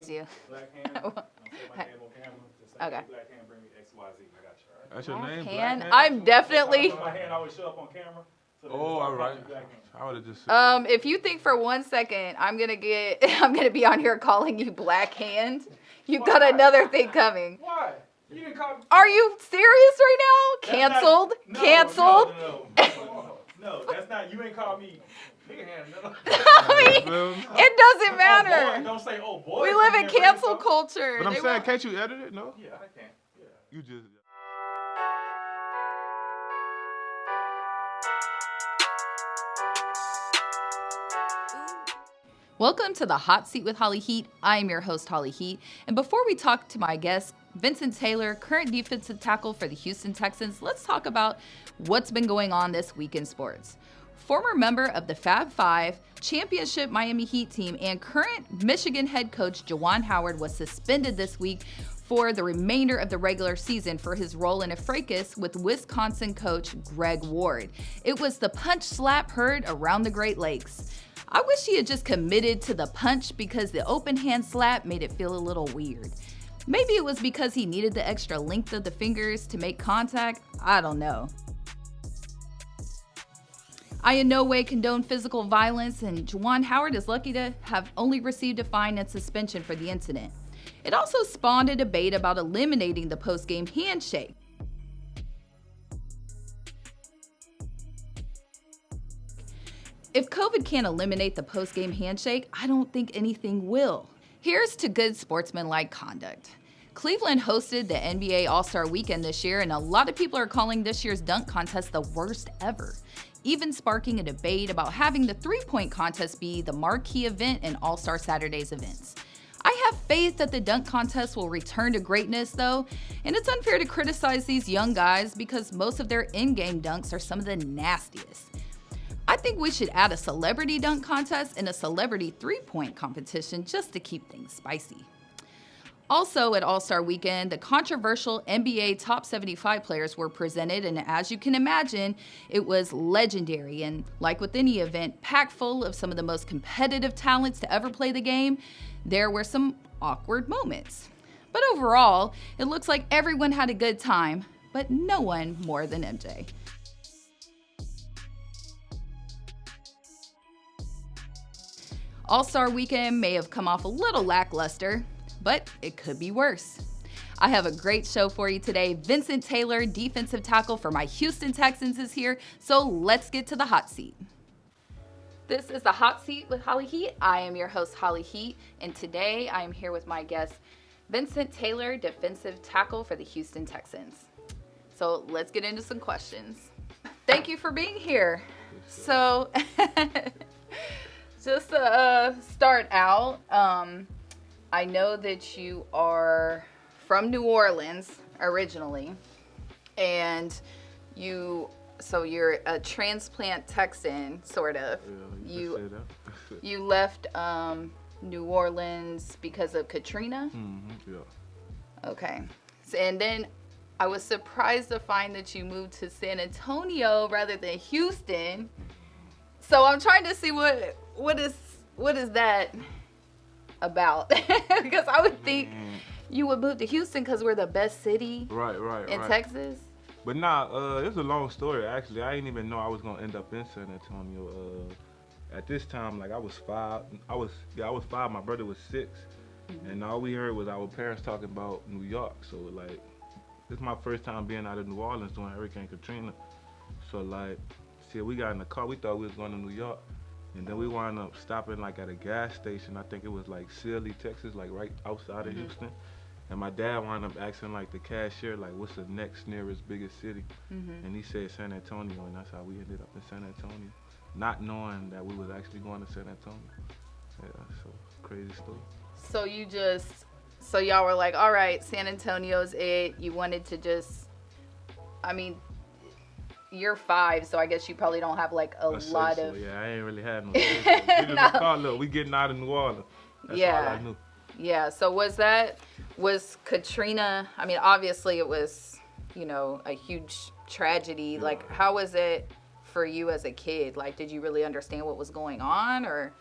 you. Black hand. Don't say my name on camera. Just say, Okay. hey, Black hand, bring me XYZ. I got you, all right? That's your name, Hand. Black Hand? I'm definitely. My hand always show up on camera. So Oh, all right. I would have just said If you think for 1 second I'm gonna be on here calling you Black Hand, you've got another thing coming. Why? You didn't call me. Are you serious right now? Canceled? Canceled? No, that's not. You ain't called me nigga hand. No. I mean, it doesn't Oh, matter. boy, don't say oh boy. We live in cancel culture. But I'm They saying, won't- can't you edit it? No? Yeah, I can. Yeah. You just... Welcome to the Hot Seat with Holly Heat. I am your host, Holly Heat. And before we talk to my guest, Vincent Taylor, current defensive tackle for the Houston Texans, let's talk about what's been going on this week in sports. Former member of the Fab Five, championship Miami Heat team, and current Michigan head coach Juwan Howard was suspended this week for the remainder of the regular season for his role in a fracas with Wisconsin coach Greg Ward. It was the punch slap heard around the Great Lakes. I wish he had just committed to the punch because the open hand slap made it feel a little weird. Maybe it was because he needed the extra length of the fingers to make contact. I don't know. I in no way condone physical violence, and Juwan Howard is lucky to have only received a fine and suspension for the incident. It also spawned a debate about eliminating the post-game handshake. If COVID can't eliminate the post-game handshake, I don't think anything will. Here's to good sportsmanlike conduct. Cleveland hosted the NBA All-Star Weekend this year, and a lot of people are calling this year's dunk contest the worst ever, even sparking a debate about having the three-point contest be the marquee event in All-Star Saturday's events. I have faith that the dunk contest will return to greatness, though, and it's unfair to criticize these young guys because most of their in-game dunks are some of the nastiest. I think we should add a celebrity dunk contest and a celebrity three-point competition just to keep things spicy. Also at All-Star Weekend, the controversial NBA Top 75 players were presented, and as you can imagine, it was legendary and, like with any event, packed full of some of the most competitive talents to ever play the game. There were some awkward moments. But overall, it looks like everyone had a good time, but no one more than MJ. All-Star Weekend may have come off a little lackluster, but it could be worse. I have a great show for you today. Vincent Taylor, defensive tackle for my Houston Texans, is here, so let's get to the hot seat. This is the Hot Seat with Holly Heat. I am your host, Holly Heat, and today I am here with my guest, Vincent Taylor, defensive tackle for the Houston Texans. So let's get into some questions. Thank you for being here. So, just to start out, I know that you are from New Orleans originally, and you're a transplant Texan, sort of. Yeah, You left New Orleans because of Katrina? Mm-hmm, yeah. Okay. And then I was surprised to find that you moved to San Antonio rather than Houston. So I'm trying to see what is that about? Because I would think you would move to Houston because we're the best city in Texas. But nah, it's a long story actually. I didn't even know I was gonna end up in San Antonio. At this time, like I was 5. I was 5. My brother was 6, and all we heard was our parents talking about New York. So like, this is my first time being out of New Orleans during Hurricane Katrina. So like, see, we got in the car. We thought we was going to New York. And then we wound up stopping like at a gas station. I think it was like Sealy, Texas, like right outside of Houston. And my dad wound up asking like the cashier, like, what's the next nearest biggest city? And he said San Antonio, and that's how we ended up in San Antonio, not knowing that we was actually going to San Antonio. Yeah, so crazy story. So y'all were like, all right, San Antonio's it. You wanted to just, I mean, you're 5, so I guess you probably don't have like a lot of. Yeah, I ain't really had no. We just thought, look, we getting out of New Orleans. That's all I knew. Yeah. So was Katrina? I mean, obviously it was, a huge tragedy. Yeah. Like, how was it for you as a kid? Like, did you really understand what was going on, or?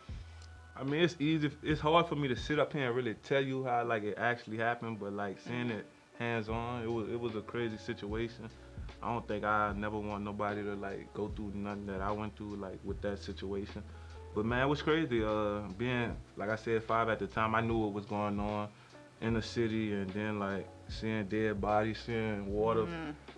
I mean, it's easy. It's hard for me to sit up here and really tell you how like it actually happened, but like seeing it hands on, it was a crazy situation. I don't think I never want nobody to like go through nothing that I went through like with that situation. But man, it was crazy. Being like I said, 5 at the time, I knew what was going on in the city, and then like seeing dead bodies, seeing water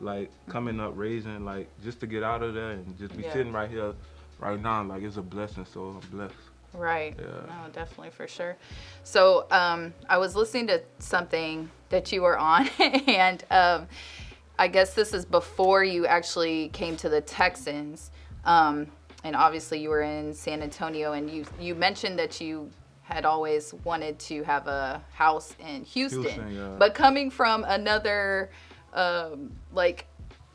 like coming up, raising, like just to get out of there and just be Yeah. sitting right here, right now, like it's a blessing. So I'm blessed. Right. Yeah. No, definitely, for sure. So I was listening to something that you were on, and I guess this is before you actually came to the Texans. And obviously you were in San Antonio, and you mentioned that you had always wanted to have a house in Houston. Yeah. But coming from another like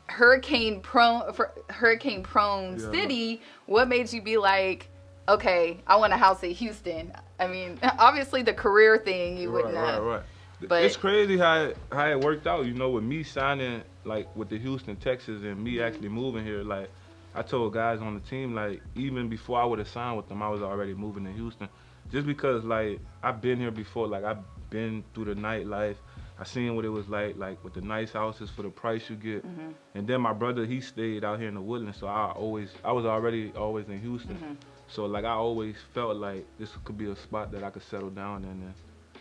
hurricane prone Yeah. city, what made you be like, okay, I want a house in Houston? I mean, obviously the career thing you wouldn't have. Right. But It's crazy how it worked out, you know, with me signing like with the Houston Texans and me actually moving here. Like I told guys on the team, like even before I would have signed with them, I was already moving to Houston, just because like I've been here before. Like I've been through the nightlife. I seen what it was like with the nice houses for the price you get. And then my brother, he stayed out here in the Woodlands, so I was already always in Houston. So like I always felt like this could be a spot that I could settle down in, and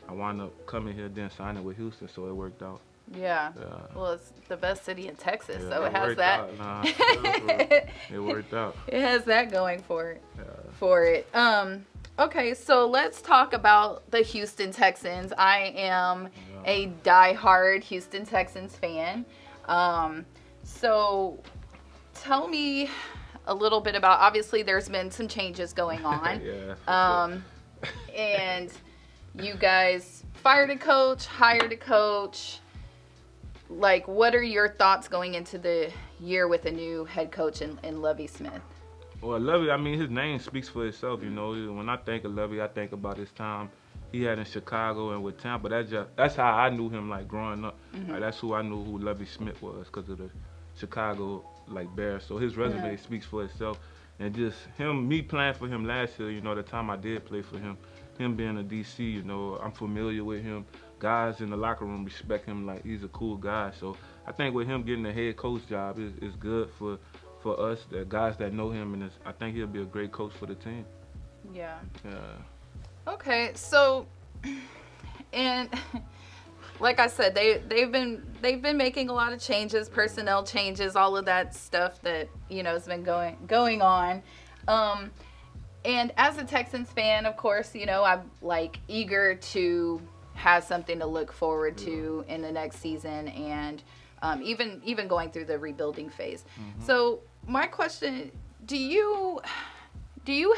I wound up coming here, then signing with Houston, so it worked out. yeah. Yeah. Well, it's the best city in Texas, Yeah, so it has worked that. out. Nah, it worked out. It has that going for it. Yeah. For it. Okay, so let's talk about the Houston Texans. I am a diehard Houston Texans fan. So tell me a little bit about, obviously there's been some changes going on. Yeah. And you guys fired a coach, hired a coach. Like, what are your thoughts going into the year with a new head coach in Lovie Smith? Well, Lovey, I mean, his name speaks for itself, you know. When I think of Lovey, I think about his time he had in Chicago and with Tampa. That's how I knew him, like, growing up. Like, that's who I knew who Lovey Smith was, because of the Chicago, like, Bears. So his resume speaks for itself. And just me playing for him last year, you know, the time I did play for him being a DC, you know, I'm familiar with him. Guys in the locker room respect him, like, he's a cool guy. So I think with him getting the head coach job is good for us, the guys that know him, and I think he'll be a great coach for the team. Yeah. Yeah. Okay, so, and like I said, they've been making a lot of changes, personnel changes, all of that stuff that, you know, has been going on. And as a Texans fan, of course, you know, I'm like eager to have something to look forward to in the next season, and even going through the rebuilding phase. So my question, do you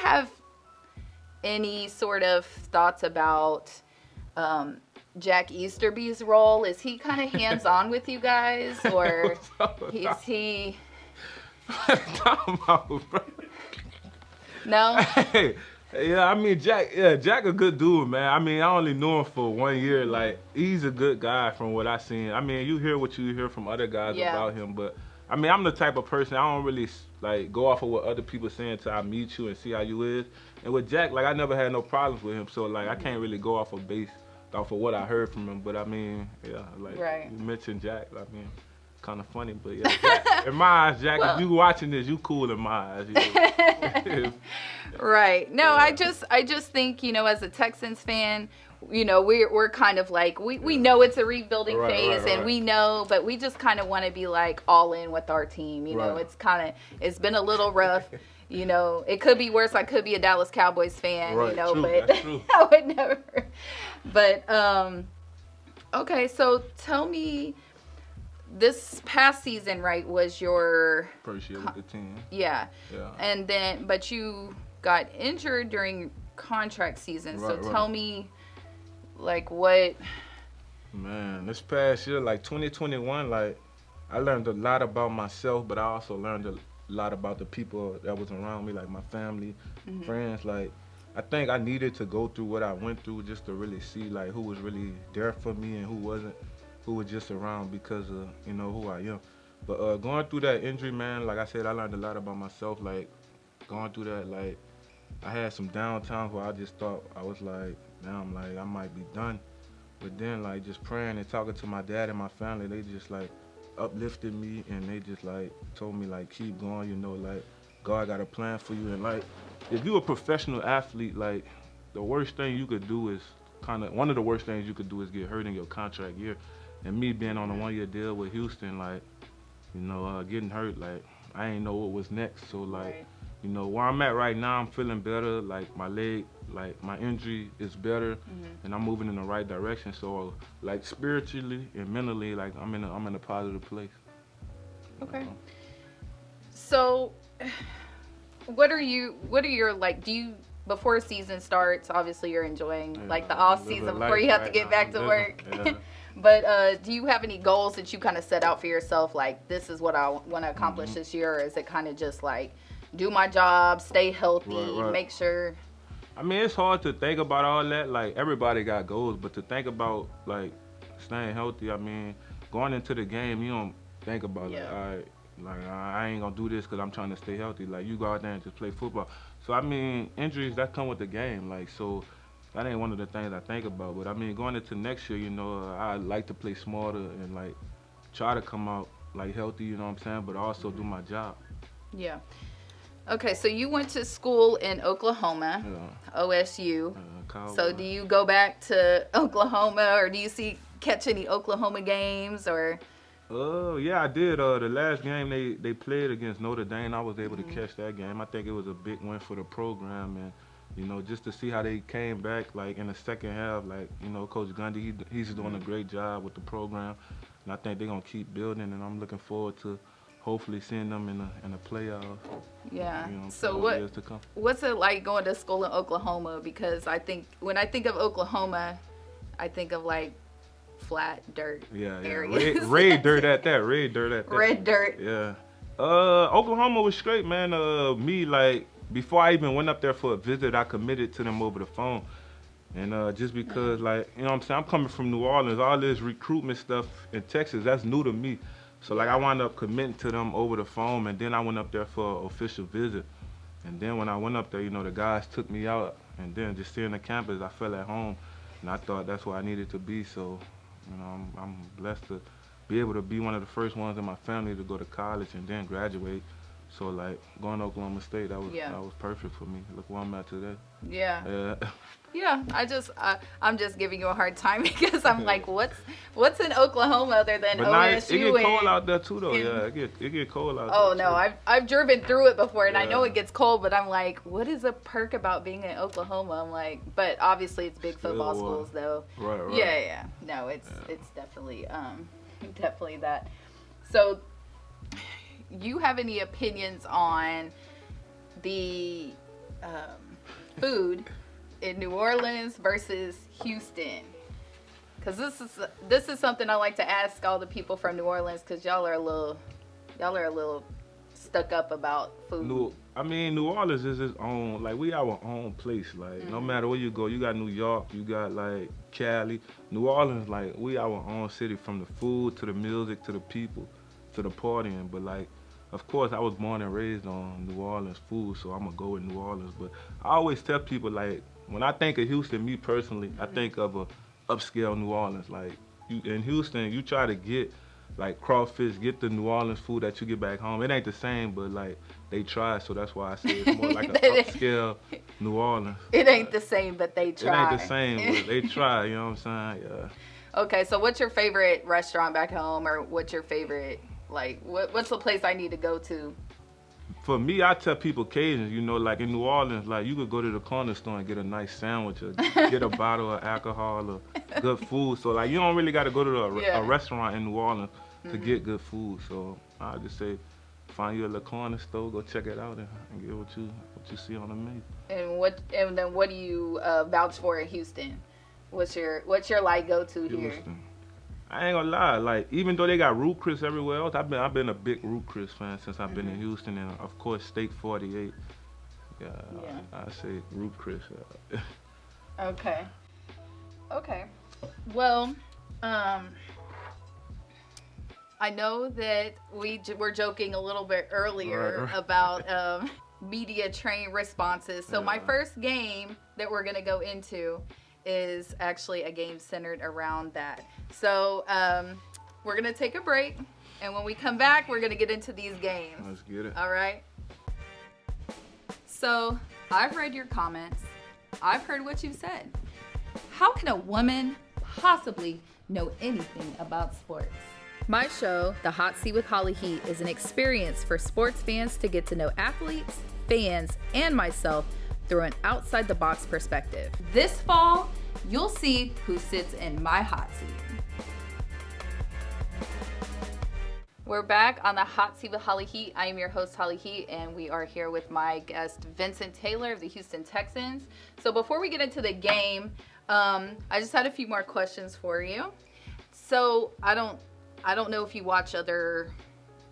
have any sort of thoughts about Jack Easterby's role? Is he kind of hands-on with you guys, or is he? No? Hey, yeah, I mean, Jack a good dude, man. I mean, I only knew him for 1 year. Like, he's a good guy from what I seen. I mean, you hear what you hear from other guys about him, but I mean, I'm the type of person, I don't really like go off of what other people saying till I meet you and see how you is. And with Jack, like, I never had no problems with him, so like I can't really go off of what I heard from him. But I mean, yeah, like you mentioned Jack, I mean, kind of funny, but yeah, Jack, in my eyes, Jack, if you watching this, you cool in my eyes. You know? Right. No, I just think, you know, as a Texans fan, you know, we're kind of like, we know it's a rebuilding phase, and we know, but we just kind of want to be like all in with our team. You know, it's been a little rough. You know, it could be worse. I could be a Dallas Cowboys fan, you know, but I would never. But, okay, so tell me, this past season, right, was your first year with the team. Yeah. And then, but you got injured during contract season. So tell me, like, what? Man, this past year, like 2021, like, I learned a lot about myself, but I also learned a lot about the people that was around me, like my family, friends. Like, I think I needed to go through what I went through just to really see, like, who was really there for me and who wasn't, who was just around because of, you know, who I am. But going through that injury, man, like I said, I learned a lot about myself. Like, going through that, like, I had some downtimes where I just thought I was like, damn, like I might be done. But then like just praying and talking to my dad and my family, they just like uplifted me and they just like told me like keep going, you know, like God got a plan for you. And like if you're a professional athlete, like the worst thing you could do is one of the worst things you could do is get hurt in your contract year. And me being on a 1-year deal with Houston, like, you know, getting hurt, like I ain't know what was next. So like, Right. you know, where I'm at right now, I'm feeling better. Like my leg, like my injury is better, and I'm moving in the right direction. So like spiritually and mentally, like I'm in a positive place. Okay. So, what are your like? Do you before season starts? Obviously, you're enjoying like the off Living season life before you have to right get now. back to Living, work. yeah. But do you have any goals that you kind of set out for yourself? Like, this is what I want to accomplish this year, or is it kind of just like do my job, stay healthy, Right. make sure? I mean, it's hard to think about all that. Like everybody got goals, but to think about like staying healthy, I mean, going into the game, you don't think about Yeah. like, all right, like I ain't gonna do this because I'm trying to stay healthy. Like you go out there and just play football. So I mean, injuries that come with the game. Like so, that ain't one of the things I think about. But I mean, going into next year, you know, I like to play smarter and like try to come out like healthy. You know what I'm saying? But also do my job. Yeah. Okay, so you went to school in Oklahoma, Yeah. OSU. Cowboy. So do you go back to Oklahoma, or do you catch any Oklahoma games, or? Yeah, I did. The last game they played against Notre Dame, I was able to catch that game. I think it was a big win for the program, and you know, just to see how they came back, like in the second half, like you know, Coach Gundy, he's doing a great job with the program, and I think they're gonna keep building, and I'm looking forward to hopefully seeing them in the playoffs. Yeah. You know, So for years to come. what's it like going to school in Oklahoma? Because I think when I think of Oklahoma, I think of like flat dirt Yeah. areas. Red dirt at that. Red dirt at that. Red dirt. Yeah. Oklahoma was straight, man. Me like before I even went up there for a visit, I committed to them over the phone. And just because, like, you know what I'm saying, I'm coming from New Orleans, all this recruitment stuff in Texas, that's new to me. So, like, I wound up committing to them over the phone, and then I went up there for an official visit. And then when I went up there, you know, the guys took me out, and then just seeing the campus, I felt at home, and I thought that's where I needed to be. So, you know, I'm blessed to be able to be one of the first ones in my family to go to college and then graduate. So, like, going to Oklahoma State, that was perfect for me. Look where I'm at today. Yeah. Yeah. Yeah, I'm just giving you a hard time because I'm like, what's in Oklahoma other than But OSU? now it get cold and- out there too, though. Yeah, it get cold out Oh there. no, too. I've driven through it before, and I know Yeah. it gets cold, but I'm like, what is a perk about being in Oklahoma? I'm like, but obviously it's big Still football warm. schools though. Right. Yeah. No, it's definitely definitely that. So, you have any opinions on the food in New Orleans versus Houston? Because this is something I like to ask all the people from New Orleans, because y'all are a little stuck up about food. New Orleans is its own, like, we our own place. Like, no matter where you go, you got New York, you got, like, Cali. New Orleans, like, we our own city, from the food to the music to the people to the partying. But, like, of course, I was born and raised on New Orleans food, so I'm going to go with New Orleans. But I always tell people, like, when I think of Houston, me personally, I think of a upscale New Orleans. Like, you in Houston, you try to get, like, crawfish, get the New Orleans food that you get back home. It ain't the same, but, like, they try, so that's why I say it's more like an upscale New Orleans. It ain't the same, but they try. It ain't the same, but they try, you know what I'm saying? Yeah. Okay, so what's your favorite restaurant back home, or what's your favorite, like, what's the place I need to go to? For me, I tell people Cajuns, you know, like in New Orleans, like you could go to the corner store and get a nice sandwich or get a bottle of alcohol or good food. So, like, you don't really got to go to a restaurant in New Orleans to get good food. So, I just say, find you a little corner store, go check it out and get what you see on the menu. And then what do you vouch for in Houston? What's your like go-to here? Houston. I ain't gonna lie, like, even though they got Root Chris everywhere else, I've been a big Root Chris fan since I've been in Houston, and of course Steak 48. Yeah. I say Root Chris. Okay. Well, I know that we were joking a little bit earlier Right. about media trained responses. So my first game that we're going to go into is actually a game centered around that. So we're going to take a break. And when we come back, we're going to get into these games. Let's get it. All right. So I've read your comments. I've heard what you've said. How can a woman possibly know anything about sports? My show, The Hot Seat with Holly Heat, is an experience for sports fans to get to know athletes, fans, and myself through an outside-the-box perspective. This fall, you'll see who sits in my hot seat. We're back on The Hot Seat with Holly Heat. I am your host, Holly Heat, and we are here with my guest, Vincent Taylor of the Houston Texans. So before we get into the game, I just had a few more questions for you. So I don't know if you watch other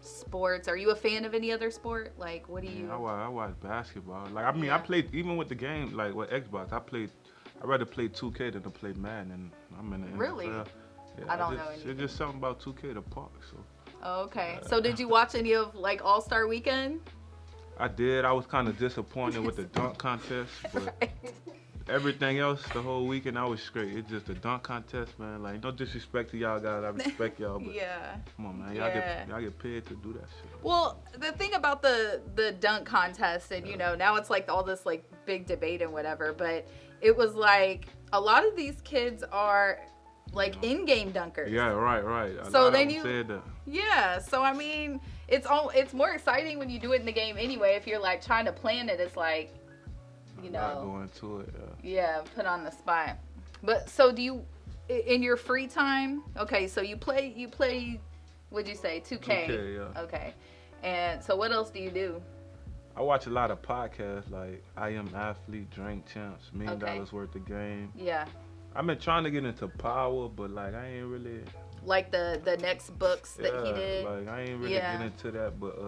sports. Are you a fan of any other sport? Like, what do you? I watch basketball. Like, I mean, I played, even with the game, like with Xbox, I'd rather play 2K than to play Madden, and I'm in the NFL. Really? Yeah, I don't know anything. It's just something about 2K, the park, so. Oh, okay. So did you watch any of, like, All-Star Weekend? I did. I was kind of disappointed with the dunk contest, but everything else, the whole weekend, I was straight. It's just the dunk contest, man. Like, no disrespect to y'all guys. I respect y'all, but come on, man. Y'all get paid to do that shit. Well, the thing about the dunk contest, and, you know, now it's, like, all this, like, big debate and whatever, but it was, like, a lot of these kids are, like, in-game dunkers. Yeah, right. So then said that. Yeah, so, I mean, it's more exciting when you do it in the game anyway. If you're, like, trying to plan it, it's, like, you know. Not going to it, Yeah, put on the spot. But so do you, in your free time? Okay, so you play. What'd you say? 2K. 2K, yeah. Okay, and so what else do you do? I watch a lot of podcasts like I Am Athlete, Drink Champs, $1 Million Okay. Worth of Game. Yeah. I've been trying to get into power, but like I ain't really. Like the next books that he did. Like I ain't really get into that, but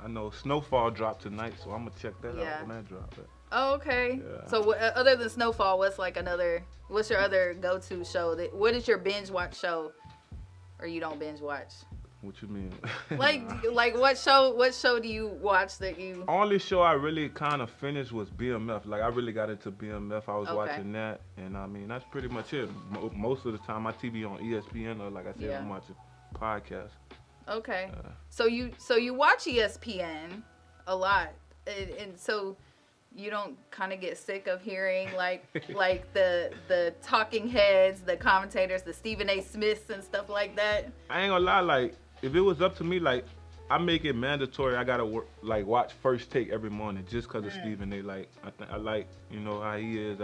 I know Snowfall dropped tonight, so I'm gonna check that out when that drops. Oh, okay. Yeah. So other than Snowfall, what's your other go-to show? What is your binge watch show, or you don't binge watch? What you mean? like what show do you watch that you? Only show I really kind of finished was BMF. Like I really got into BMF. I was watching that, and I mean that's pretty much it. Most of the time, my TV on ESPN, or like I said, I'm watching podcasts. Okay. So you watch ESPN a lot, and so you don't kind of get sick of hearing like the talking heads, the commentators, the Stephen A. Smiths and stuff like that. I ain't gonna lie, like if it was up to me, like I make it mandatory. I gotta watch First Take every morning just cause of Stephen A. Like I like how he is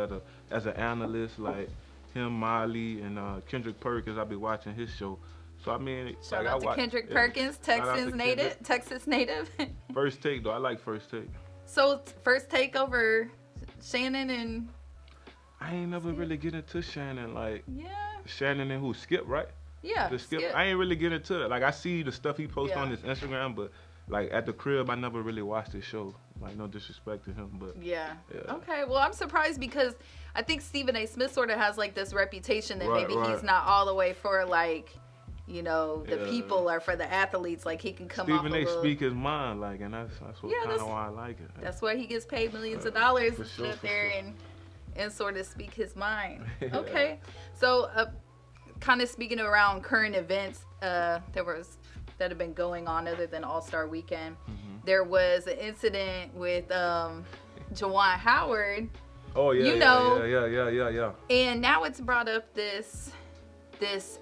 as an analyst, like him, Molly, and Kendrick Perkins. I be watching his show. So I mean, shout out to Kendrick Perkins, Texas native. First Take though, I like First Take. So First Take over Shannon and. I ain't never really get into Shannon, like. Yeah. Shannon and who? Skip, right? Yeah. The Skip. I ain't really get into it. Like I see the stuff he posts on his Instagram, but like at the crib, I never really watched his show. Like no disrespect to him, but. Yeah. Okay. Well, I'm surprised because I think Stephen A. Smith sort of has like this reputation that maybe he's not all the way for like. The people are for the athletes. Like he can come off a little. Stephen A. speak his mind, like, and that's what kind of why I like it. That's why he gets paid millions of dollars to sit up there and sort of speak his mind. Okay, so kind of speaking around current events that have been going on other than All-Star Weekend. There was an incident with Juwan Howard. Oh yeah. And now it's brought up this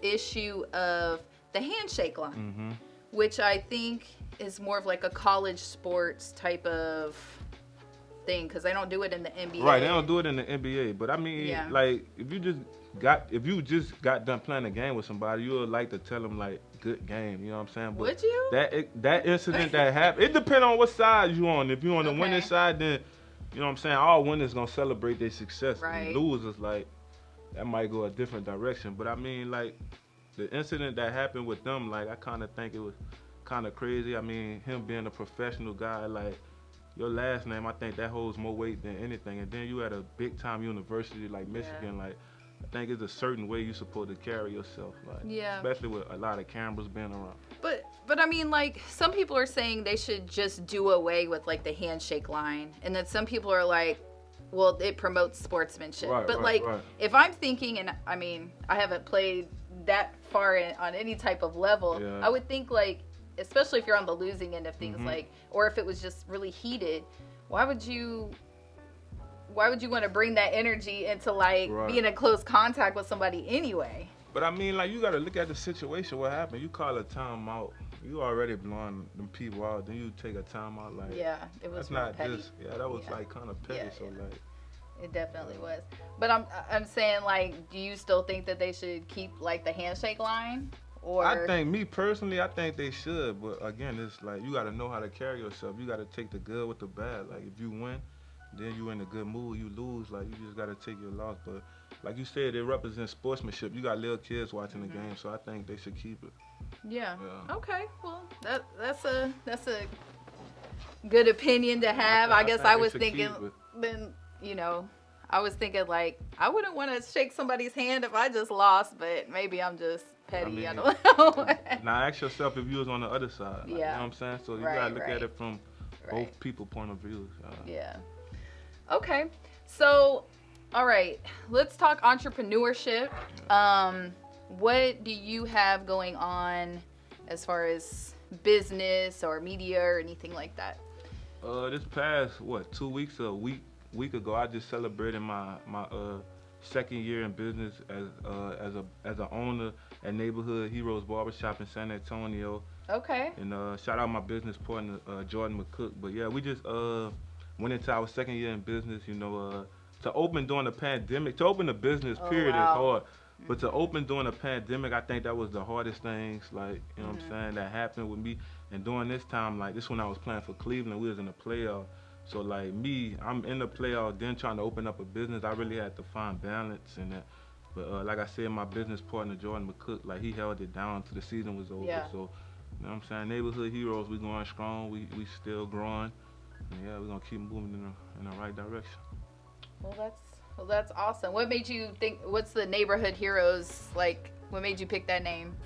issue of the handshake line, which I think is more of like a college sports type of thing because they don't do it in the NBA. Right, they don't do it in the NBA. But I mean, like if you just got done playing a game with somebody, you would like to tell them like good game. You know what I'm saying? But would you? That incident that happened, it depends on what side you on. If you on the winning side, then you know what I'm saying. All winners gonna celebrate their success. Right. And losers like. That might go a different direction, but I mean, like, the incident that happened with them, like, I kind of think it was kind of crazy. I mean, him being a professional guy, like, your last name, I think that holds more weight than anything. And then you at a big-time university like Michigan, like, I think it's a certain way you're supposed to carry yourself, like, especially with a lot of cameras being around. But But I mean, like, some people are saying they should just do away with, like, the handshake line. And then some people are like, well, it promotes sportsmanship. Right, but, right, like, right. if I'm thinking, and I mean, I haven't played that far on any type of level, Yeah. I would think, like, especially if you're on the losing end of things, Mhm. like, or if it was just really heated, why would you want to bring that energy into, like, Right. being in close contact with somebody anyway? But I mean, like, you got to look at the situation. What happened? You call a timeout. You already blowing them people out. Then you take a timeout. Like, Yeah, it was that's real not petty. just. Yeah, that was Yeah. like kind of petty. Yeah, so yeah. like, It definitely was. But I'm saying, like, do you still think that they should keep, like, the handshake line? Or I think me personally, I think they should. But again, it's like you got to know how to carry yourself. You got to take the good with the bad. Like if you win, then you in a good mood. You lose, like you just got to take your loss. But like you said, it represents sportsmanship. You got little kids watching the game, so I think they should keep it. Yeah. Yeah. Okay. Well, that's a good opinion to have. I guess think I they was should thinking keep it. then, I was thinking, like, I wouldn't want to shake somebody's hand if I just lost, but maybe I'm just petty. I mean, don't know. Now ask yourself if you was on the other side. Like, Yeah. You know what I'm saying? So you Right, gotta look right. at it from Right. both people' point of views. Yeah. Okay. So, all right. Let's talk entrepreneurship. What do you have going on as far as business or media or anything like that? This past 2 weeks or a week ago, I just celebrated my second year in business as an owner at Neighborhood Heroes Barbershop in San Antonio. Okay. And shout out my business partner Jordan McCook. But yeah, we just went into our second year in business. To open during the pandemic, to open a business period wow. is hard. But to open during the pandemic, I think that was the hardest things, like, you know what I'm saying, that happened with me. And during this time, like, this when I was playing for Cleveland, we was in the playoff. So, like, me, I'm in the playoff, then trying to open up a business. I really had to find balance in that. But, like I said, my business partner, Jordan McCook, like, he held it down till the season was over. Yeah. So, you know what I'm saying, Neighborhood Heroes, we going strong. We still growing. And, yeah, we're going to keep moving in the right direction. Well, that's awesome. What made you think? What's the Neighborhood Heroes like? What made you pick that name?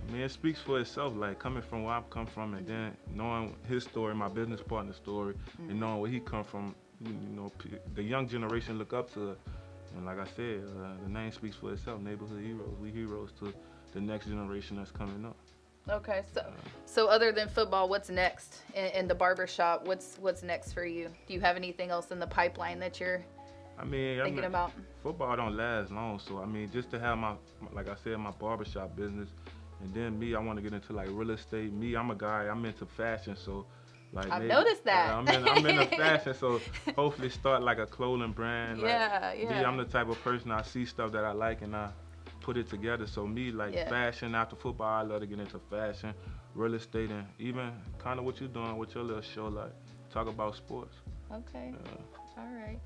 I mean, it speaks for itself. Like coming from where I've come from, and then knowing his story, my business partner's story, and knowing where he come from. The young generation look up to us. And like I said, the name speaks for itself. Neighborhood Heroes. We heroes to the next generation that's coming up. Okay, so other than football, what's next in the barbershop? What's next for you? Do you have anything else in the pipeline that you're thinking about? Football don't last long, so I mean, just to have like I said, my barbershop business, and then me, I want to get into like real estate. Me, I'm a guy, I'm into fashion, so like I've noticed that. I'm into fashion, so hopefully start like a clothing brand. Yeah. Me, I'm the type of person, I see stuff that I like and I put it together. So me, like fashion after football, I love to get into fashion, real estate, and even kind of what you're doing with your little show, like talk about sports. Okay. All right.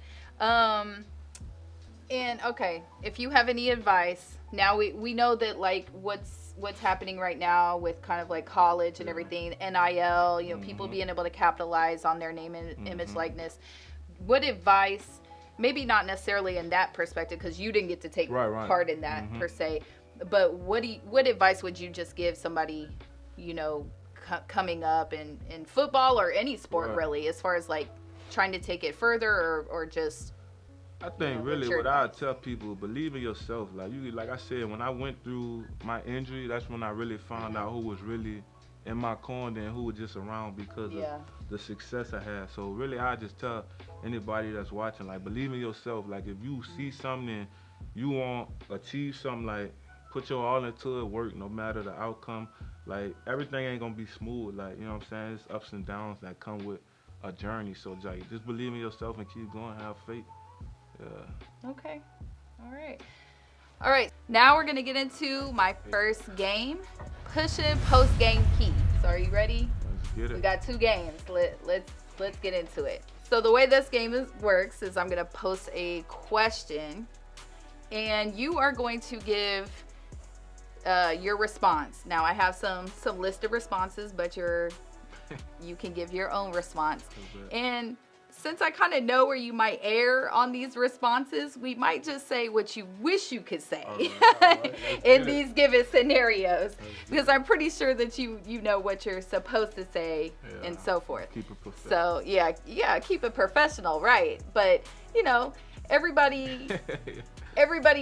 And okay, if you have any advice, now we know that like what's happening right now with kind of like college and everything, NIL, people being able to capitalize on their name and image likeness. What advice, maybe not necessarily in that perspective because you didn't get to take part in that per se, but what advice would you just give somebody, coming up in football or any sport really, as far as like trying to take it further or just I think really what I tell people, believe in yourself. Like I said, when I went through my injury, that's when I really found out who was really in my corner and who was just around because of the success I had. So really I just tell anybody that's watching, like, believe in yourself. Like if you see something and you want to achieve something, like put your all into it, work no matter the outcome. Like everything ain't gonna be smooth, like, you know what I'm saying? It's ups and downs that come with a journey. So like just believe in yourself and keep going, have faith. Yeah. Okay. All right. Now we're gonna get into my first game, push-in post-game key. So are you ready? Let's get it. We got 2 games. Let's get into it. So the way this game works is I'm gonna post a question, and you are going to give your response. Now I have some list of responses, but you can give your own response. Okay. And since I kind of know where you might err on these responses, we might just say what you wish you could say All right. in these given scenarios, because I'm pretty sure that you know what you're supposed to say and so forth. Keep it professional. So yeah, keep it professional, right? But everybody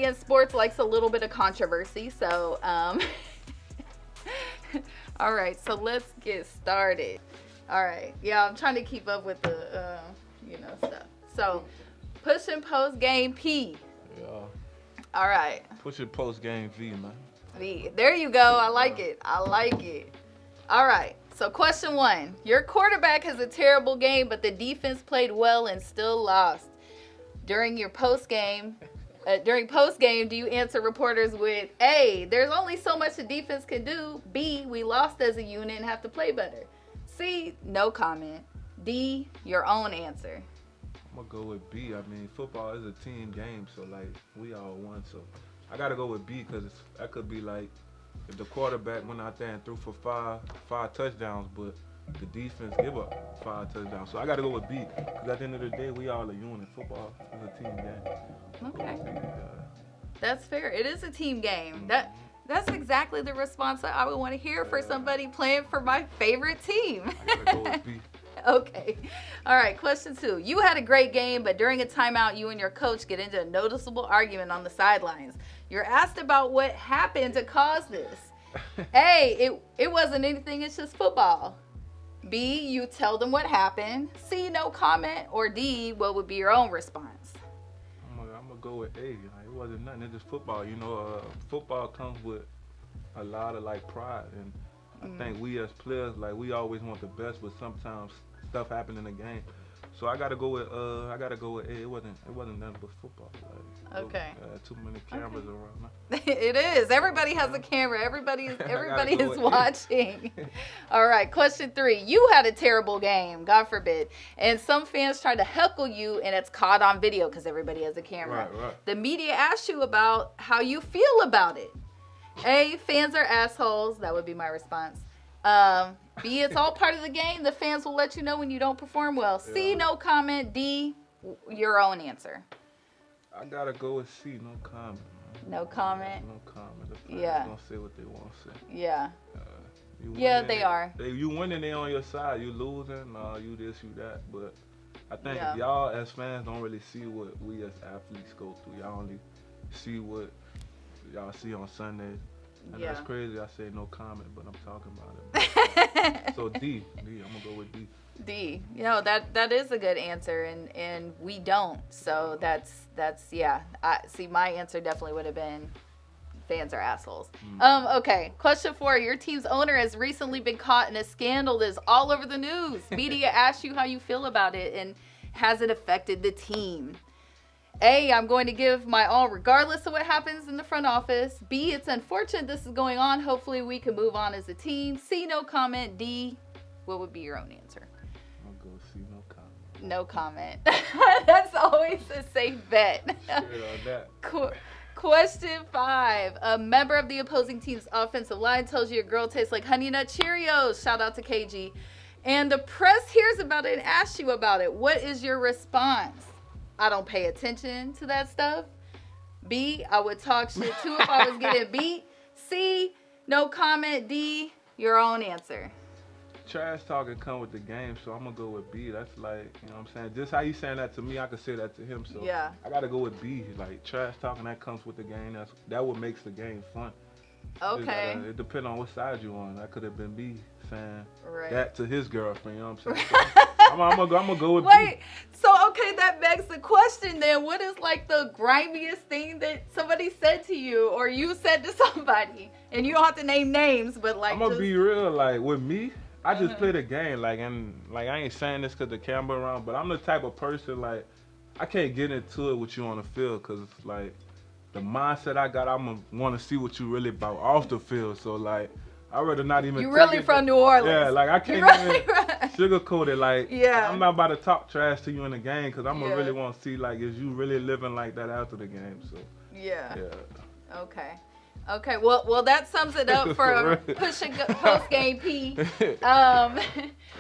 in sports likes a little bit of controversy. So all right, so let's get started. All right, yeah, I'm trying to keep up with the stuff. So, push and post game P. Yeah. All right. Push and post game V, man. V. There you go. I like it. All right. So, question 1. Your quarterback has a terrible game, but the defense played well and still lost. During post game, do you answer reporters with A, there's only so much the defense can do, B, we lost as a unit and have to play better, C, no comment, D, your own answer? I'm going to go with B. I mean, football is a team game, so, like, we all won. So, I got to go with B because that could be, like, if the quarterback went out there and threw for five touchdowns, but the defense give up 5 touchdowns. So, I got to go with B because at the end of the day, we all a unit. Football is a team game. Okay. That's fair. It is a team game. That's exactly the response that I would want to hear for somebody playing for my favorite team. I got to go with B. Okay. All right. Question 2. You had a great game, but during a timeout, you and your coach get into a noticeable argument on the sidelines. You're asked about what happened to cause this. A, it wasn't anything. It's just football. B, you tell them what happened. C, no comment. Or D, what would be your own response? I'm gonna go with A. Like, it wasn't nothing. It's just football. Football comes with a lot of like pride, and I think we as players, like, we always want the best, but sometimes stuff happen in the game. So I gotta go with A. It wasn't nothing but football. Like, Okay. Too many cameras around now. It is. Everybody has a camera. Everybody go is with watching. All right. Question 3. You had a terrible game, God forbid, and some fans try to heckle you, and it's caught on video because everybody has a camera. Right. The media asks you about how you feel about it. A, fans are assholes. That would be my response. B, it's all part of the game. The fans will let you know when you don't perform well. C, no comment. D, your own answer. I gotta go with C. No comment. Man. No comment. No comment. The fans gonna say what they want to say. Yeah. Winning, they are. You winning, they on your side. You losing, you this, you that. But I think y'all as fans don't really see what we as athletes go through. Y'all only see what y'all see on Sundays. And that's crazy. I say no comment, but I'm talking about it. So D. I'm gonna go with D. D. That is a good answer, and we don't. So that's I see. My answer definitely would have been fans are assholes. Okay. Question 4. Your team's owner has recently been caught in a scandal that's all over the news. Media asks you how you feel about it, and has it affected the team? A, I'm going to give my all regardless of what happens in the front office. B, it's unfortunate this is going on. Hopefully we can move on as a team. C, no comment. D, what would be your own answer? I'll go C, no comment. No comment. That's always a safe bet. Straight on that. Question 5. A member of the opposing team's offensive line tells you your girl tastes like Honey Nut Cheerios. Shout out to KG. And the press hears about it and asks you about it. What is your response? I don't pay attention to that stuff. B, I would talk shit too if I was getting beat. C, no comment. D, your own answer. Trash talking come with the game, so I'm gonna go with B. That's like, you know what I'm saying? Just how you saying that to me, I could say that to him. So yeah. I gotta go with B. Like, trash talking, that comes with the game. That what makes the game fun. Okay. It depends on what side you on. That could have been B saying right. that to his girlfriend. You know what I'm saying? So I'm gonna go with Wait, B. so okay, that begs the question then. What is like the grimiest thing that somebody said to you or you said to somebody? And you don't have to name names, but like I'm gonna be real. Like, with me, I just play the game. Like, and like, I ain't saying this because the camera around, but I'm the type of person, like, I can't get into it with you on the field because, like, the mindset I got, I'm going to want to see what you really about off the field. So, like, I'd rather not even. You really from New Orleans. Yeah, like, I can't even sugarcoat it. Like, I'm not about to talk trash to you in the game because I'm going to really want to see, like, is you really living like that after the game. So, yeah. Okay. Okay, well, that sums it up for push and go, post game P.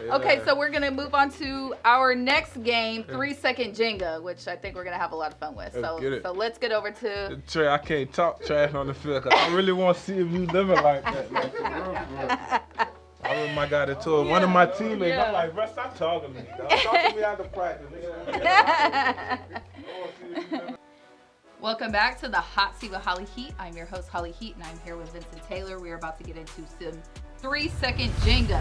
Okay, so we're gonna move on to our next game, 3-second Jenga, which I think we're gonna have a lot of fun with. So let's get over to Trey, I can't talk trash on the field because I really want to see if you living like that. Like, for real. I remember my guy that told one of my teammates, I'm like, bro, stop talking to me, dog. Talk to me after practice. Welcome back to the Hot Seat with Holly Heat. I'm your host, Holly Heat, and I'm here with Vincent Taylor. We are about to get into some 3-second Jenga,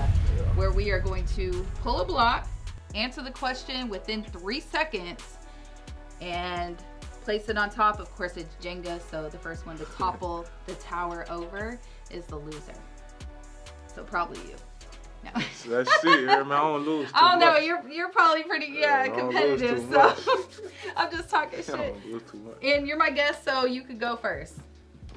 where we are going to pull a block, answer the question within 3 seconds, and place it on top. Of course, it's Jenga, so the first one to topple the tower over is the loser. So probably you. No. Let's see here, man. I don't lose too I don't know. much. You're probably pretty competitive, so I'm just talking shit. I don't lose too much. And you're my guest, so you could go first.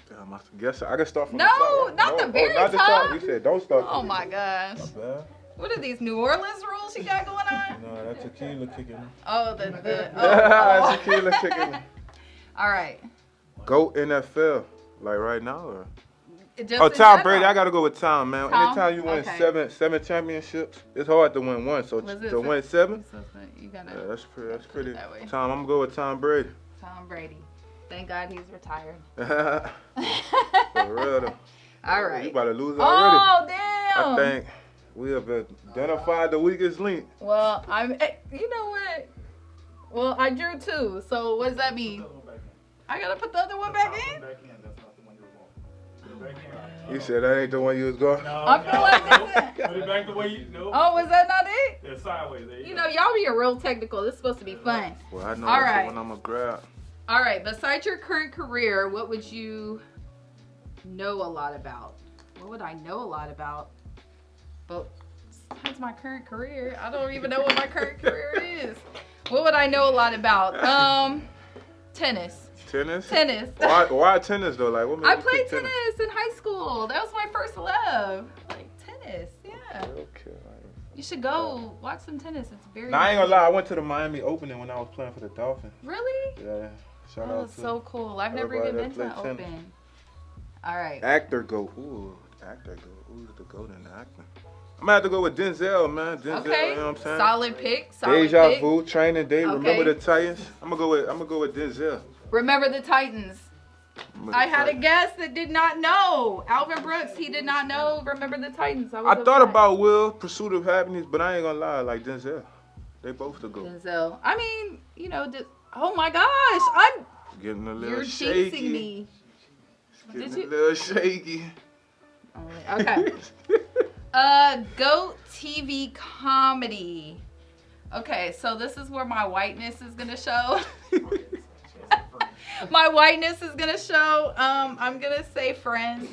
Damn, I guess I can start from No, the top. Right? not the very not the top. top. You said don't start. Oh my gosh. My bad. What are these New Orleans rules you got going on? No, that's tequila kicking. Oh, That's tequila kicking. All right. Go NFL, like right now, or? Just Oh, in Tom general. Brady. I gotta go with Tom, man. Tom? Anytime you win Okay. seven championships, it's hard to win one. So Was it to win 7, You gotta yeah, that's pretty. that way. Tom, I'm gonna go with Tom Brady. Tom Brady. Thank God he's retired. For real though. All You right. about to lose already. Oh damn. I think we have identified the weakest link. Well, you know what? Well, I drew 2. So what does that mean? I gotta put the other one back in? That's not the one you were going. Put it back in. You said that ain't the one you was going. No, I feel like that's it. Put it back the way you. No. Oh, was that not it? Yeah, sideways. There You know, y'all be real technical. This is supposed to be fun. Well, I know All that's right. the one I'm gonna grab. All right. Besides your current career, what would you know a lot about? What would I know a lot about? But besides my current career, I don't even know what my current career is. What would I know a lot about? Tennis. Tennis? Tennis. Why tennis though? Like what made I you played pick tennis in high school. That was my first love. Like tennis, yeah. Okay. You should go watch some tennis. It's very. Nah, I ain't gonna lie. I went to the Miami Opening when I was playing for the Dolphins. Really? Yeah. Shout Oh, out that's to so cool. I've never even everybody been that to played an tennis. Open. All right. Actor go. Ooh, actor go. Who's the goat in acting? I'm gonna have to go with Denzel, man. Denzel, Okay. you know what I'm saying? Solid pick. Solid Deja pick. vu, Training Day. Okay. Remember the Titans? I'm gonna go with Denzel. Remember the Titans. Remember I the had a Titans. guest that did not know. Alvin Brooks, he did not know. Remember the Titans. I was thought upset. about Will, Pursuit of Happiness, but I ain't gonna lie, like Denzel. They both the goat. Denzel. I mean, you know, oh my gosh, Getting a little you're shaky. jinxing me. Getting Did you? a little shaky. Okay. GOAT TV comedy. Okay, so this is where my whiteness is gonna show. My whiteness is gonna show. I'm gonna say Friends.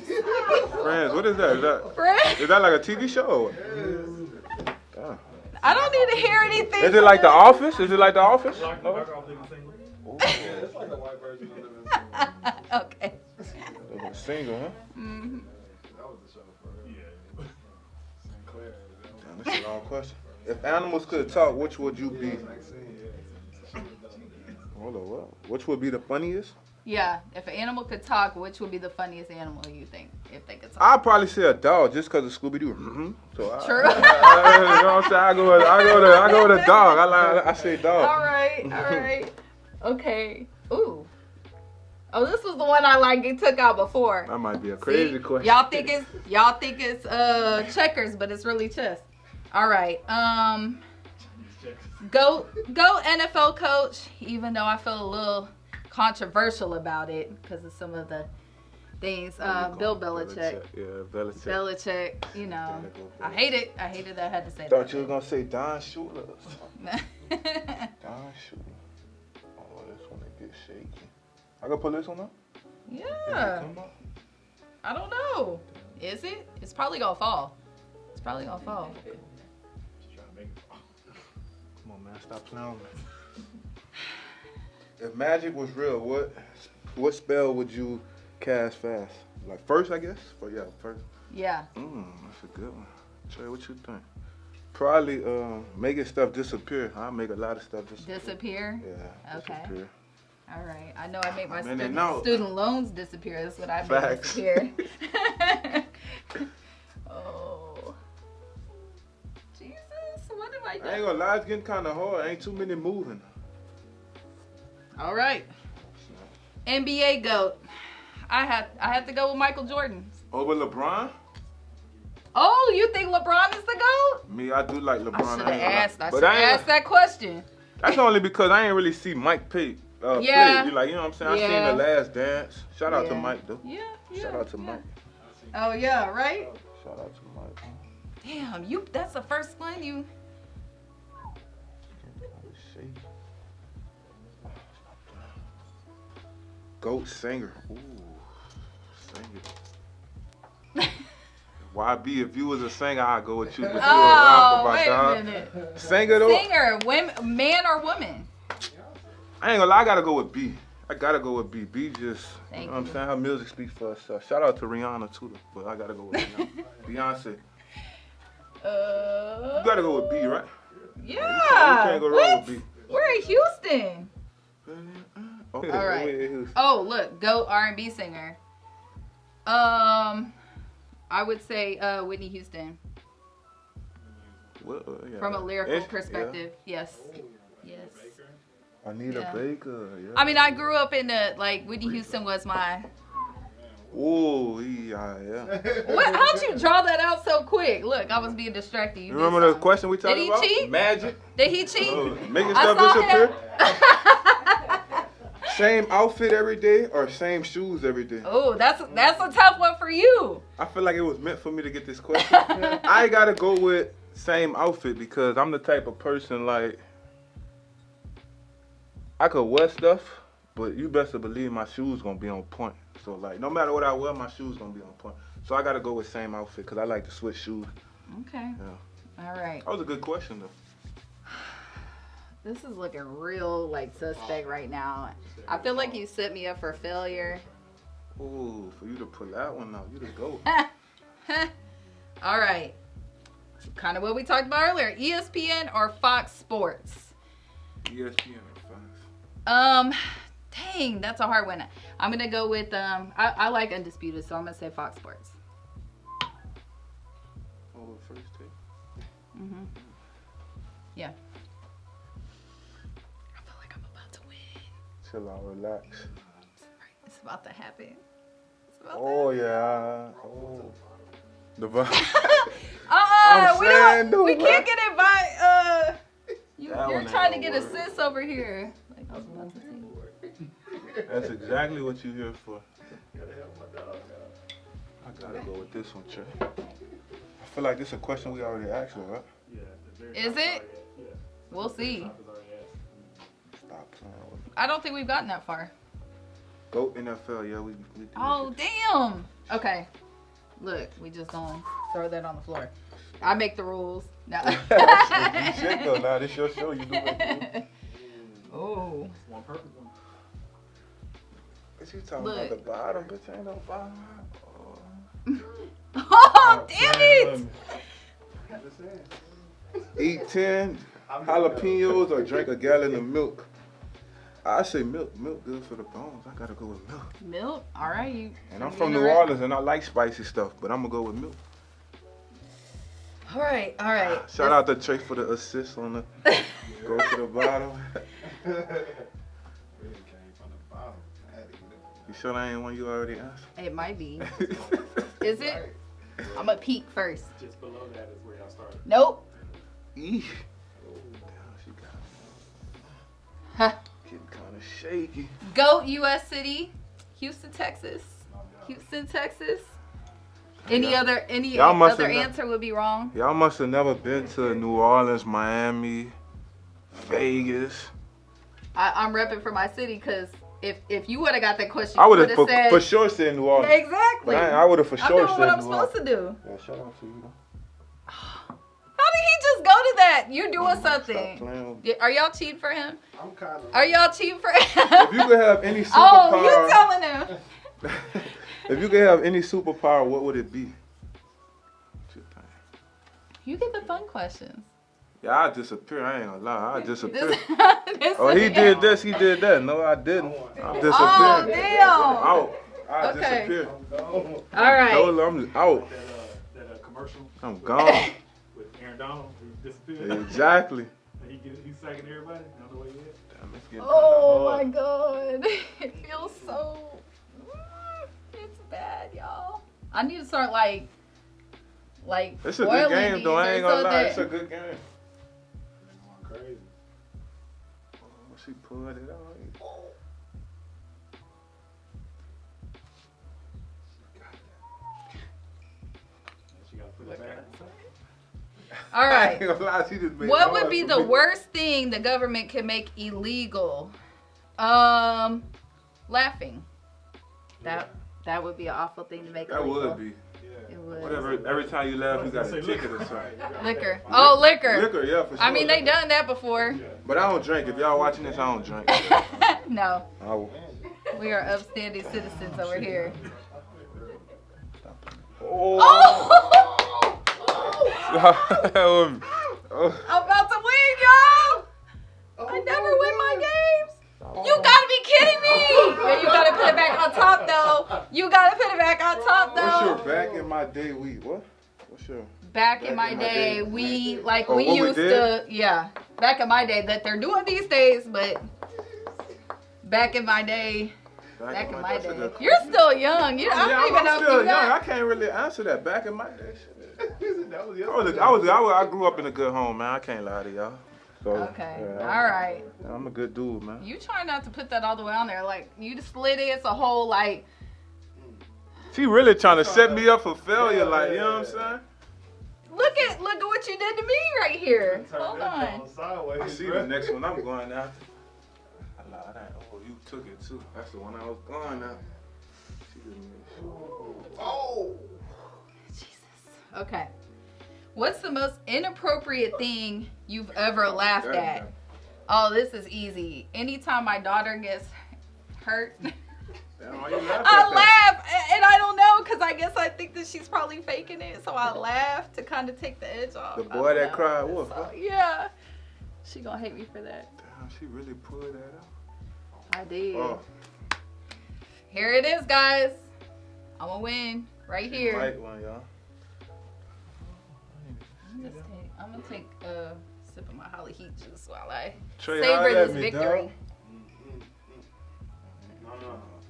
Friends, what is that? Friends. Is that like a TV show? Or what? Damn. I don't need to hear anything. Is it like The Office? Is it like The Office? Black No? off living single. It's like a white version of living single. Okay. Single, huh? Mm-hmm. That was the show for her. Yeah. Sinclair. Damn, that's a long question. If animals could talk, which would you be? Hold on, what? Which would be the funniest? Yeah. If an animal could talk, which would be the funniest animal you think if they could talk? I'd probably say a dog just because of Scooby Doo. Mm-hmm. So True. you know what I'm saying? I go with a dog. I say dog. All right. All right. Okay. Ooh. Oh, this was the one I like took out before. That might be a crazy See? question. Y'all think it's checkers, but it's really chess. All right. Go NFL coach, even though I feel a little controversial about it because of some of the things. Bill Belichick. Yeah, Belichick. Belichick, you know. I hate it. I hated that I had to say Thought that. you were gonna say Don Shula. Don Shula. Oh, this one it gets shaky. I gotta put this one up? Yeah. I don't know. Is it? It's probably gonna fall. It's probably gonna fall. Just trying to make it. Come on, man, stop playing with me. If magic was real, what spell would you cast fast? Like first, I guess? First. Yeah. That's a good one. Trey, what you think? Probably making stuff disappear. I'll make a lot of stuff disappear. Disappear? Yeah, Okay. disappear. All right. I know I make my In and out. student loans disappear. That's what I make Facts. disappear. Oh. Jesus, what have I done? I ain't gonna lie, it's getting kind of hard. Ain't too many moving. All right. NBA GOAT. I have to go with Michael Jordan. Over LeBron? Oh, you think LeBron is the GOAT? Me, I do like LeBron. I should have asked. I But should have asked that question. That's only because I ain't really see Mike play. Yeah. Play. You know what I'm saying? I Yeah. seen The Last Dance. Shout out to Mike, though. Yeah. Shout out to Mike. Oh yeah, right? Shout out to Mike. Damn, that's the first one you. GOAT singer. Ooh, singer. YB, if you was a singer, I'd go with you. But you a rapper, my wait dog. a minute. Singer though? Singer, man or woman? I ain't gonna lie, I gotta go with B. I gotta go with B. B just, Thank you know what I'm you. saying? Her music speaks for herself. Shout out to Rihanna too, though, but I gotta go with Rihanna. Beyonce. You gotta go with B, right? Yeah. You can't go wrong What? with B. We're in Houston. Okay, All right. wait. Oh, look, GOAT R&B singer. I would say Whitney Houston. Well, yeah. From a lyrical Yeah. perspective, yes. Yes. Anita Yeah. Baker, yeah. I mean, I grew up in Whitney Houston was my. Ooh, yeah. What? How'd you draw that out so quick? Look, I was being distracted. You remember the question we talked Did he about? cheat? Magic. Did he cheat? Making I stuff saw disappear. him. Same outfit every day or same shoes every day? Oh, that's a tough one for you. I feel like it was meant for me to get this question. I gotta go with same outfit because I'm the type of person like I could wear stuff, but you best to believe my shoes gonna be on point. So like no matter what I wear, my shoes gonna be on point. So I gotta go with same outfit because I like to switch shoes. Okay. Yeah. All right. That was a good question though. This is looking real suspect right now. I feel like you set me up for failure. Ooh, for you to pull that one out, you the GOAT. All right. Kind of what we talked about earlier. ESPN or Fox Sports? ESPN or Fox? Dang, that's a hard one. I'm gonna go with I like Undisputed, so I'm gonna say Fox Sports. Oh, first take. Mhm. Yeah. I feel like I'm about to win. Chill out, relax. It's about to happen. Oh yeah. Oh. The vibe. We can't get it by you're one trying to ain't get gonna work. assists over here. Like I was about to say. That's exactly what you here for. I gotta go with this one, Trey. I feel like this is a question we already asked her, right? Is it? We'll see. Stop playing with me. I don't think we've gotten that far. Go NFL, yeah, we do Oh, this. damn. Okay. Look, we just gonna throw that on the floor. I make the rules. No. You shit though, now this your show, you do what Oh. What you talking Look. about, the bottom? Bitch ain't no bottom. Oh, damn it! Eat 10 jalapenos or drink a gallon of milk. I say milk. Milk good for the bones. I gotta go with milk. Milk? All right. You. And I'm from New Orleans and I like spicy stuff, but I'm gonna go with milk. All right. All right. Shout out to Trey for the assist on the go to the bottom. You sure that ain't one you already asked? It might be. Is it? I'm gonna peek first. Just below that is where y'all started. Nope. Eesh. Damn, she got Huh. getting kind of shaky. GOAT U.S. city, Houston, Texas. Houston, Texas. Any Y'all- other y'all must have answer would be wrong. Y'all must have never been to New Orleans, Miami, Vegas. I'm repping for my city because if you would have got that question, I you would would have have said for sure said New Orleans. exactly. But I would have for I'm sure doing said what I'm New supposed Orleans. to do. Yeah, shout out to you. How did he just go to that? You're doing Stop something. playing with me. Yeah, are y'all cheating for him? I'm kind of. Are y'all cheating for him? If you could have any superpower, Oh, you telling him? if you could have any superpower, what would it be? What you think? You get the fun questions. Yeah, I disappear. I ain't gonna lie. I disappear. This Oh, he is- did this. He did that. No, I didn't. I disappeared. Oh, damn. Out. I Okay. disappeared. All right. I'm out. That commercial I'm gone. with Aaron Donald, he disappeared. Exactly. He's sacking everybody. I don't know where he is. Damn, it's getting Oh kinda my hard. god. It feels so. It's bad, y'all. I need to start like. It's a good boiling game, though. these I ain't or gonna lie. something. It's a good game. They're going crazy. Oh, she pulled it out. She got to put it back. All I right. ain't gonna lie. She just made What it would hard be for the me. worst thing the government can make illegal? Laughing. That would be an awful thing to make That illegal. would be. It would. Whatever. Every time you laugh, you got a ticket or something. Liquor. Oh, liquor. Liquor, yeah, for sure. I mean, they done that before. But I don't drink. If y'all watching this, I don't drink. No, I will. we are upstanding citizens over here. Oh. Oh! I'm about to win, y'all! I never win my games. You gotta be kidding me! Yeah, you gotta put it back on top, though. You gotta put it back on top, What's though. your back in my day week? What? What's your? Back in my day, we like we what we used to, did? yeah. Back in my day, that they're doing these days, but back in my day, back in my that's a day, good you're still young. You, I don't even know I'm if still you young. I got. can't really answer that. Back in my day, shit. That was I grew up in a good home, man. I can't lie to y'all. So, Okay, yeah, all right. I'm a good dude, man. You try not to put that all the way on there. Like you just split it. It's a whole like. She really trying to set me up for failure, like, you know what I'm saying? Look at what you did to me right here. Hold on. I see the next one I'm going after. I lied. Oh, you took it too. That's the one I was going after. She didn't. Oh. Jesus. Okay. What's the most inappropriate thing you've ever laughed at? Oh, this is easy. Anytime my daughter gets hurt, Damn, why you laugh I at that? laugh, and I don't know because I guess I think that she's probably faking it, so I laugh to kind of take the edge off. The I boy don't that know. cried wolf, So, huh? yeah, she gonna hate me for that. Damn, she really pulled that out. I did. Oh, Here it is, guys. I'm gonna win right here. Right one, y'all. I'm gonna take a sip of my Holly Heat juice while I Trey, savor holla at this me, victory. dog.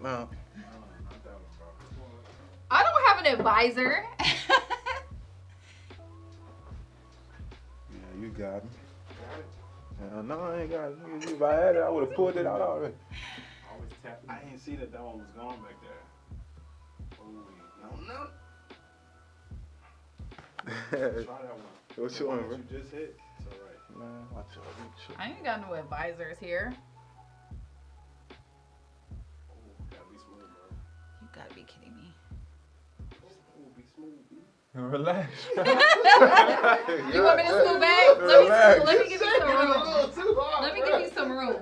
No. I don't have an advisor. Yeah, you got me. Yeah, no, I ain't got it. If I had it, I would have pulled it out already. Always tapping. I ain't see that one was gone back there. What's Try that one. your one, bro? You just hit. It's all right. Man, watch out. I ain't got no advisors here. Gotta be smooth, bro. You gotta be kidding me. Be smooth, B. Relax. You want me to scoot back? Relax. Let me give you some room. Let me give you some room.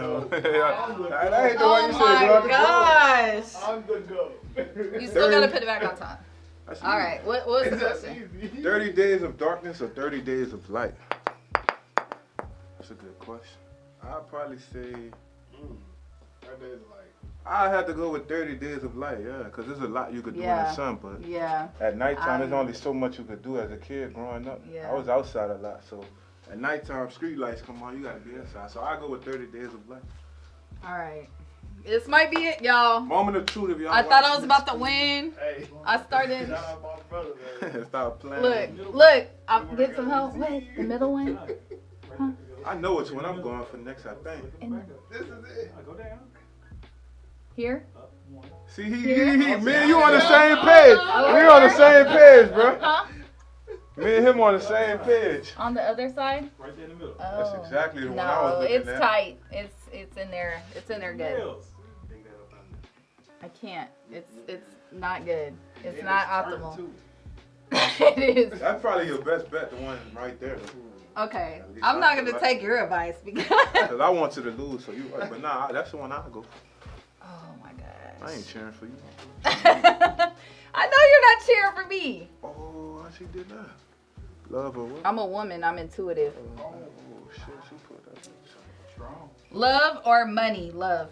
That ain't the Oh one you said, my bro. gosh. I'm good to go. You still gotta put it back on top. That's All right. What's the That's question? easy. 30 days of darkness or 30 days of light? That's a good question. I'd probably say 30 days of like. I have to go with 30 days of light, yeah, because there's a lot you could do in the sun, but Yeah. at nighttime there's Um, only so much you could do as a kid growing up. Yeah. I was outside a lot, so at nighttime street lights come on, you gotta be inside. So I go with 30 days of light. All right. This might be it, y'all. Moment of truth if y'all I thought I watching was about to win. Hey. I started. Shout out my brother, man. this. Stop playing. Look. I'll get some help. Wait, the middle one. I know which one I'm going for next, I think. This is it. Go down. Here. Up one. See, me and you on the same page. We on the same page, bro. Huh? Me and him on the same page. On the other side? Right there in the middle. Oh. That's exactly the one I was No, looking it's at. tight. It's in there. It's in there good. Nails. Dig that up under. I can't. It's not good. It's Yeah, not turn optimal. too. It is. That's probably your best bet, the one right there. Okay. At least I'm I not feel gonna like- take your advice because. Because I want you to lose, so you. But nah, that's the one I go. Oh my god. I ain't cheering for you. I know you're not cheering for me. Oh, how she did that? Love or what? I'm a woman. I'm intuitive. Oh, shit, she put that strong. Love or money? Love.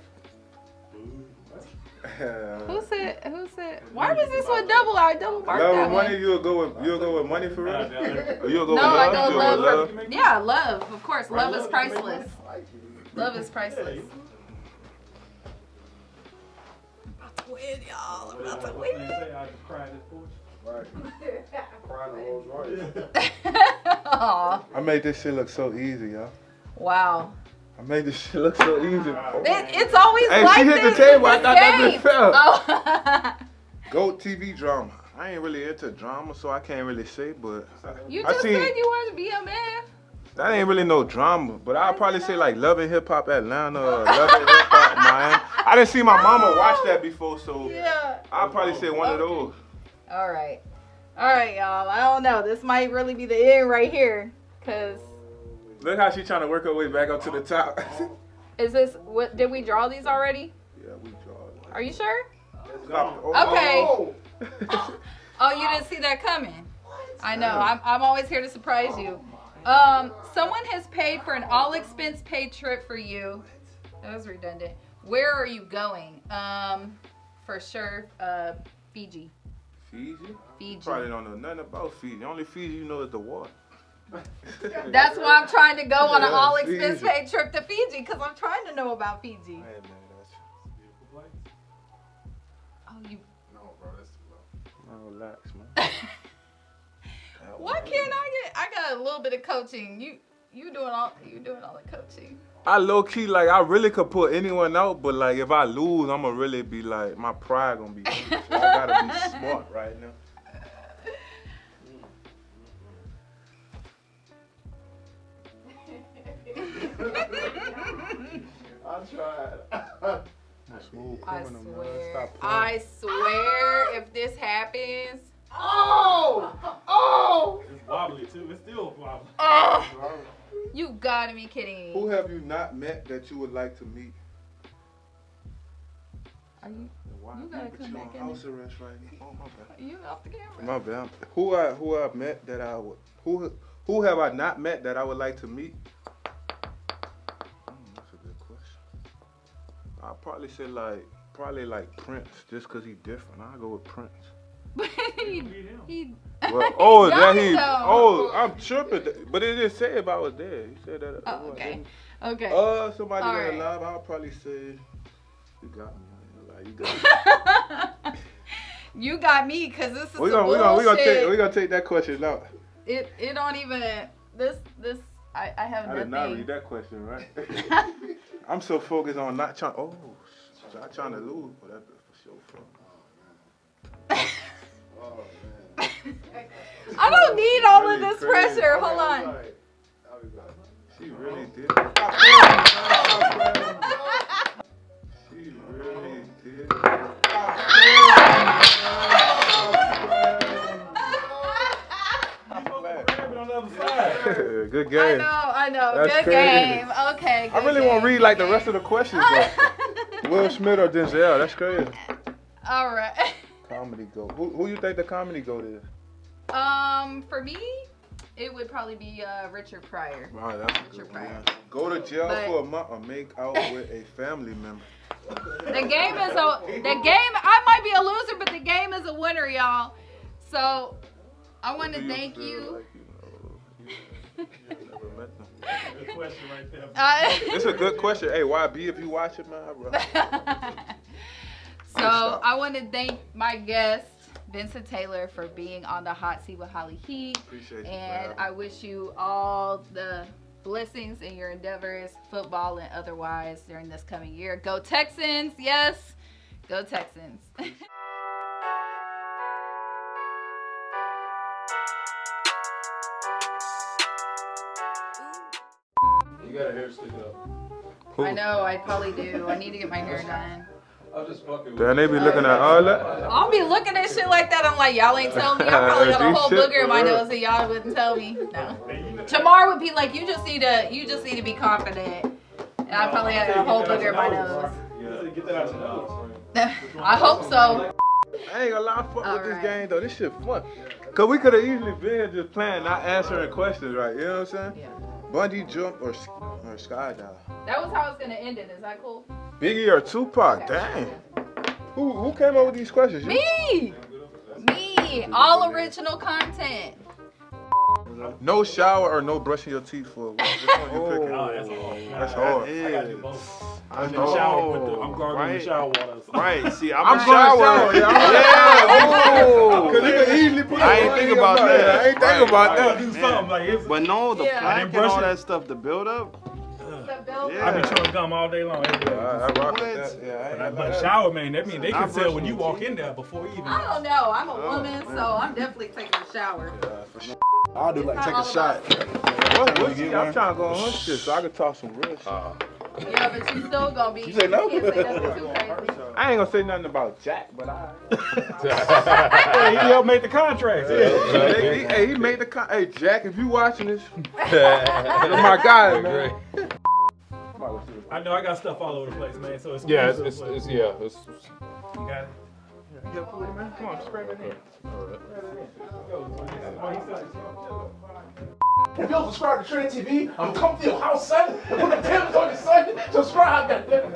Who said? Why was this one double? I double marked love that or one. money? You'll go with money for real? Or you'll go No, with love? I go You'll love. go with Yeah, love. Of course, love is priceless. Love is priceless. I'm about to win, y'all. I'm about to win. Right. Crying on Rolls Royce. Aw. I made this shit look so easy, y'all. Wow. I made this shit look so easy. It's always Hey, like she hit this the table. in I this thought that game. just fell. Oh. GOAT TV drama. I ain't really into drama, so I can't really say, but You I just seen, said you wanted to be a man. that ain't really no drama, but I'll probably say like Love and Hip Hop Atlanta or Love and Hip Hop Miami. I didn't see my mama watch that before, so Yeah. I'll probably say one of those. All right, y'all. I don't know. This might really be the end right here, cause Look how she trying to work her way back up to the top. is this what? Did we draw these already? Yeah, we draw it. Are you sure? Okay. Oh, you didn't see that coming. I know. I'm always here to surprise you. Someone has paid for an all expense paid trip for you. That was redundant. Where are you going? For sure, Fiji. Fiji? Fiji. You probably don't know nothing about Fiji. The only Fiji you know is the water. That's why I'm trying to go on an Yeah, all expense Fiji. paid trip to Fiji, because I'm trying to know about Fiji. Hey, man, that's... Oh, you. No, bro, that's too low. No, relax, man. Why can't I get? I got a little bit of coaching. You doing all the coaching. I low key like I really could put anyone out, but like if I lose, I'ma really be like my pride gonna be. So I gotta be smart right now. I tried. Smooth I criminal, man. swear. Stop playing. I swear, if this happens. It's wobbly too. It's still wobbly. Oh, you gotta be kidding Who me. have you not met that you would like to meet? Are you? Why? You gotta But come you back on in. house arrest right now. Oh my bad. You off the camera? My bad. Who I've met that I would who have I not met that I would like to meet? That's a good question. I'll probably say like Prince, just cause he different. I'll go with Prince. he Well, Young, that he. though. Oh, I'm tripping. But it didn't say if I was there. He said that. Oh, okay. Okay. Somebody All that right. alive. I'll probably say, you got me. Like, you got me. You got me, cause this is we some gonna bullshit. take that question out. It don't even this I have I did nothing. not read that question right. I'm so focused on not trying. Oh, not trying to lose. But that for sure. Oh, man. I don't need all of Really this crazy. pressure. Hold on. I'll be back. She really did. She really did. Good game. I know. That's Good crazy. game. Okay. I really want to read like the rest of the questions. Though. Will Smith or Denzel? That's crazy. All right. Comedy goat. Who you think the comedy goat is? For me, it would probably be Richard Pryor. Wow, that's a Richard good Pryor. one. Go to jail But- for a month or make out with a family member. The game is I might be a loser, but the game is a winner, y'all. So I want to Do thank feel you. like you never met them? Good question right there. It's a good question. Hey, YB, if you watch it, man, bro. So I want to thank my guest, Vincent Taylor, for being on the hot seat with Holly Heat. Appreciate you. And I wish you all the blessings in your endeavors, football and otherwise, during this coming year. Go Texans, yes. Go Texans. You got a hair stick up. I know, I probably do. I need to get my hair done. I'm just fucking with Damn, they be looking at all that. I'll be looking at shit like that. I'm like, y'all ain't telling me. I probably got a These whole shit booger in my for real. nose and y'all wouldn't tell me. No. Tamar would be like, you just need to be confident. And I probably had a whole booger in my nose. Get that out your nose. I hope so. I ain't gonna lie, fuck with Alright. this game though. This shit fun. Cause we could have easily been here just playing, not answering questions, right? You know what I'm saying? Yeah. Bungee jump or skydive. That was how I was gonna end it. Is that cool? Biggie or Tupac? Dang. Who came up with these questions? You? Me. All original content. No shower or no brushing your teeth for? Which one you picking? Oh, that's hard. That's hard. I gotta do both. I'm in the Oh, shower with I'm gargling right. with shower water. So. Right, see, I'm I'm going shower. to shower. Yeah, Cause you can easily put. I ain't think about that. I ain't think about I gotta that. do something like it's. But no, the Yeah. plaque I and didn't all brush that it. stuff, the build up. Yeah. I be chewing gum all day long. Every day. I rock with What? that. Yeah, But shower, man, that means they Not can tell when brushing you your walk teeth. in there before you even. I don't know. I'm a woman, so I'm definitely taking a shower. I'll do like take a shot. I'm trying to go on shit so I can talk some real shit. Yeah, but you still gonna be. You say no? can't say nothing too crazy. I ain't gonna say nothing about Jack, but I. Hey, he helped make the contract. Hey, he made the Hey, Jack, if you watching this, you're my guy, man. I know I got stuff all over the place, man. So it's Yeah, it's it's you yeah. It's, got it. Come on, spray that in. If you don't subscribe to Trinity TV, I'm comfy in your house, son. And put the pins on your son. Subscribe, goddamn.